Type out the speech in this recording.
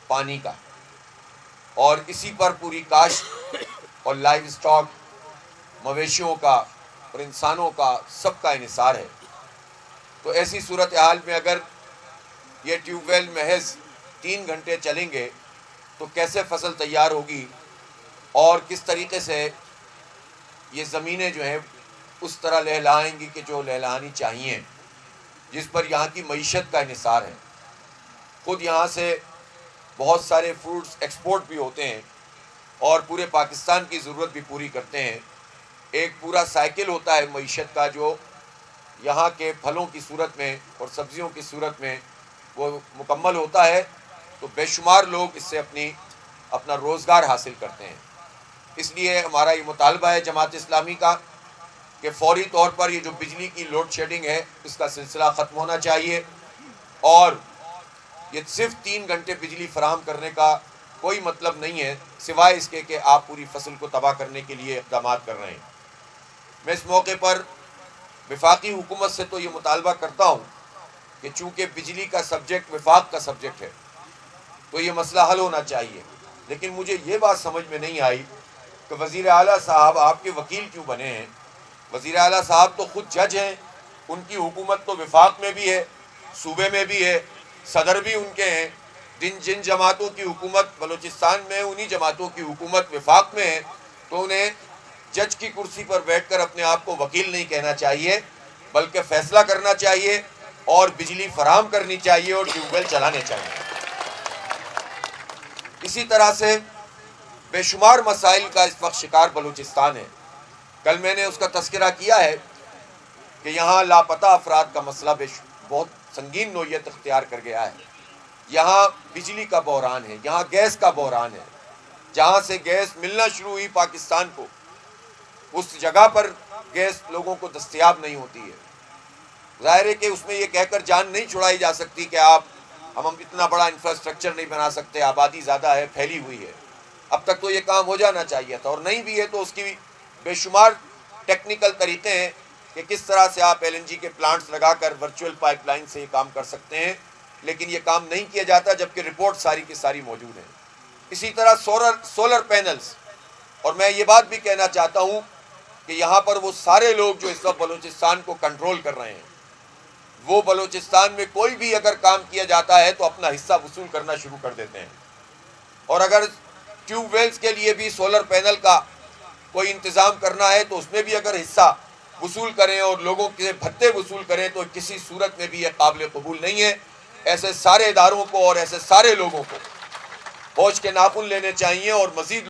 پانی کا، اور اسی پر پوری کاشت اور لائیو اسٹاک، مویشیوں کا اور انسانوں کا سب کا انحصار ہے۔ تو ایسی صورتحال میں اگر یہ ٹیوب ویل محض 3 گھنٹے چلیں گے تو کیسے فصل تیار ہوگی، اور کس طریقے سے یہ زمینیں جو ہیں اس طرح لہلائیں گی کہ جو لہلانی چاہیے، جس پر یہاں کی معیشت کا انحصار ہے۔ خود یہاں سے بہت سارے فروٹس ایکسپورٹ بھی ہوتے ہیں اور پورے پاکستان کی ضرورت بھی پوری کرتے ہیں۔ ایک پورا سائیکل ہوتا ہے معیشت کا جو یہاں کے پھلوں کی صورت میں اور سبزیوں کی صورت میں وہ مکمل ہوتا ہے، تو بے شمار لوگ اس سے اپنا روزگار حاصل کرتے ہیں۔ اس لیے ہمارا یہ مطالبہ ہے جماعت اسلامی کا کہ فوری طور پر یہ جو بجلی کی لوڈ شیڈنگ ہے اس کا سلسلہ ختم ہونا چاہیے، اور یہ صرف 3 گھنٹے بجلی فراہم کرنے کا کوئی مطلب نہیں ہے سوائے اس کے کہ آپ پوری فصل کو تباہ کرنے کے لیے اقدامات کر رہے ہیں۔ میں اس موقع پر وفاقی حکومت سے تو یہ مطالبہ کرتا ہوں کہ چونکہ بجلی کا سبجیکٹ وفاق کا سبجیکٹ ہے تو یہ مسئلہ حل ہونا چاہیے، لیکن مجھے یہ بات سمجھ میں نہیں آئی کہ وزیر اعلیٰ صاحب آپ کے وکیل کیوں بنے ہیں؟ وزیر اعلیٰ صاحب تو خود جج ہیں، ان کی حکومت تو وفاق میں بھی ہے، صوبے میں بھی ہے، صدر بھی ان کے ہیں۔ جن جماعتوں کی حکومت بلوچستان میں، انہی جماعتوں کی حکومت وفاق میں ہے، تو انہیں جج کی کرسی پر بیٹھ کر اپنے آپ کو وکیل نہیں کہنا چاہیے، بلکہ فیصلہ کرنا چاہیے اور بجلی فراہم کرنی چاہیے اور ٹیوب ویل چلانے چاہیے۔ اسی طرح سے بے شمار مسائل کا اس وقت شکار بلوچستان ہے۔ کل میں نے اس کا تذکرہ کیا ہے کہ یہاں لاپتہ افراد کا مسئلہ بہت سنگین نوعیت اختیار کر گیا ہے۔ یہاں بجلی کا بحران ہے، یہاں گیس کا بحران ہے۔ جہاں سے گیس ملنا شروع ہوئی پاکستان کو، اس جگہ پر گیس لوگوں کو دستیاب نہیں ہوتی ہے۔ ظاہر ہے کہ اس میں یہ کہہ کر جان نہیں چھڑائی جا سکتی کہ ہم اتنا بڑا انفراسٹرکچر نہیں بنا سکتے، آبادی زیادہ ہے، پھیلی ہوئی ہے۔ اب تک تو یہ کام ہو جانا چاہیے تھا، اور نہیں بھی ہے تو اس کی بے شمار ٹیکنیکل طریقے ہیں کہ کس طرح سے آپ LNG کے پلانٹس لگا کر ورچوئل پائپ لائن سے یہ کام کر سکتے ہیں، لیکن یہ کام نہیں کیا جاتا جبکہ رپورٹ ساری کی ساری موجود ہیں۔ اسی طرح سولر پینلز، اور میں یہ بات بھی کہنا چاہتا ہوں کہ یہاں پر وہ سارے لوگ جو اس وقت بلوچستان کو کنٹرول کر رہے ہیں، وہ بلوچستان میں کوئی بھی اگر کام کیا جاتا ہے تو اپنا حصہ وصول کرنا شروع کر دیتے ہیں، اور اگر ٹیوب ویلز کے لیے بھی سولر پینل کا کوئی انتظام کرنا ہے تو اس میں بھی اگر حصہ وصول کریں اور لوگوں کے بھتے وصول کریں تو کسی صورت میں بھی یہ قابل قبول نہیں ہے۔ ایسے سارے اداروں کو اور ایسے سارے لوگوں کو ہوش کے ناخن لینے چاہیے اور مزید